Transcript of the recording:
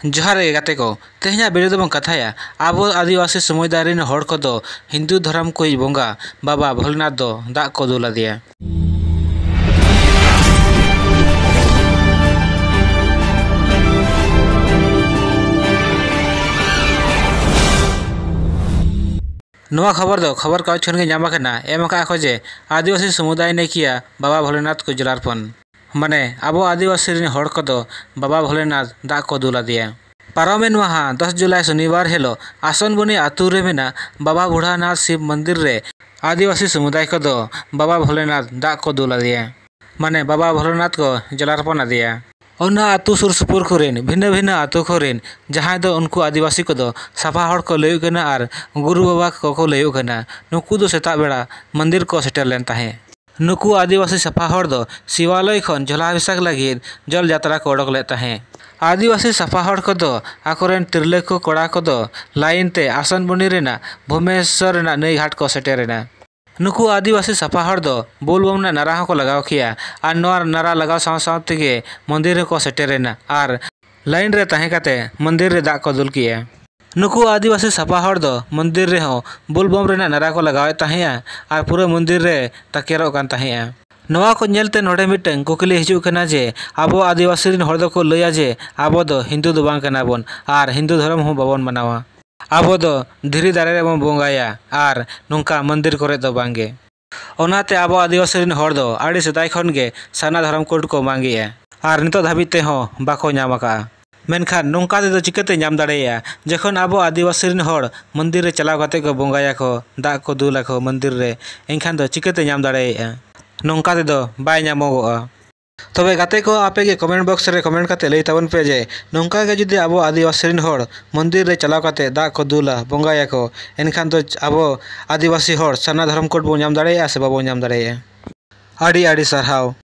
जोहार गे गाते को तेहना वीडियो दो कथाया आबो आदिवासी समुदाय रेन हड़ को दो हिंदू धर्म को बंगा बाबा भोलेनाथ दो दाग को दुल आदिया। नवा खबर दो खबर कागज खन गे नामा एम को जे आदिवासी समुदाय ने किया बाबा भोलेनाथ को जलार्पण माने आबो आदिवासी रेन हड़ को दो बाबा भोलेनाथ दाग को दुल आदिया। पारमेन माहा 10 जुलाई शनिवार हेलो आसनबनी आतु रे मेना बाबा बुढ़ानाथ शिव मंदिर रे आदिवासी समुदाय को दो बाबा भोलेनाथ दाग को दुल आदिया माने बाबा भोलेनाथ को जलार्पण आदिया। ओना आतु सुर सुपुर कोरेन भिन्न भिन्न आतु कोरेन जहां दो उनको आदिवासी को दो साफा हड़ को लयु कना आर गुरु बाबा को लयु कना नुकु दो सेता बेड़ा मंदिर को सेटर लेन ताहे। नुकु आदिवासी साफा हड़ दो शिवालय खन जलाभिषेक लगी जल यात्रा को ओडक ले ताहे। आदिवासी साफा हड़ को दो आकोरेन तिरले को कोड़ा को दो लाइन ते आसनबनी रेना भूमेश्वर रेना नई घाट को सेटेरेना। नुकु आदिवासी साफा हड़ दो बोलबम ना नारा को लगाव किया आर नोर नारा लगाव साव साव तेगे मंदिर को सेटेरेना आर लाइन रे ताहे काते मंदिर रे दाग को दुल किया। नुकु आदिवासी साफा हड़ दो मंदिर रे हो बोलबम रेना नारा को लगाव ताहेया आर पूरा मंदिर रे ताकेरो कान ताहेया। नवा को नेलते नोडे मिटन कुकली हिजू कना जे आबो आदिवासी रेन हड़ दो को लया जे आबो दो हिंदू दो बांग कना बोन आर हिंदू धर्म हो बाबन मनावा। आबो दो धीरी दारे रे बन बोंगाया आर नुंका मंदिर करे दो बांगे। ओनाते आबो आदिवासी रेन हड़ दो आड़ी सदाय खन गे साना धर्म कोड को मांगिया आर नितो धाबिते हो बाको नाम का। मेनखान नोंका दो चिकते नाम दाड़ेया जखन आबो आदिवासी रेन हड़ मंदिर रे चलाव काते को बोंगाया को दाग को दुला को मंदिर रे एनखान दो चिकते नाम दाड़ेया नोंका दो बाय नामोगोआ। तबे गाते को आपे गे कमेंट बॉक्स रे कमेंट काते लई ताबन पे जे नोंका गे जुदी आबो आदिवासी रेन हड़ मंदिर रे चलाव काते दाग को दुला बोंगाया को एनखान दो आबो आदिवासी हड़ साना धर्म कोड बो नाम दाड़ेया से बाबो नाम दाड़ेया। आड़ी आड़ी सरहाव।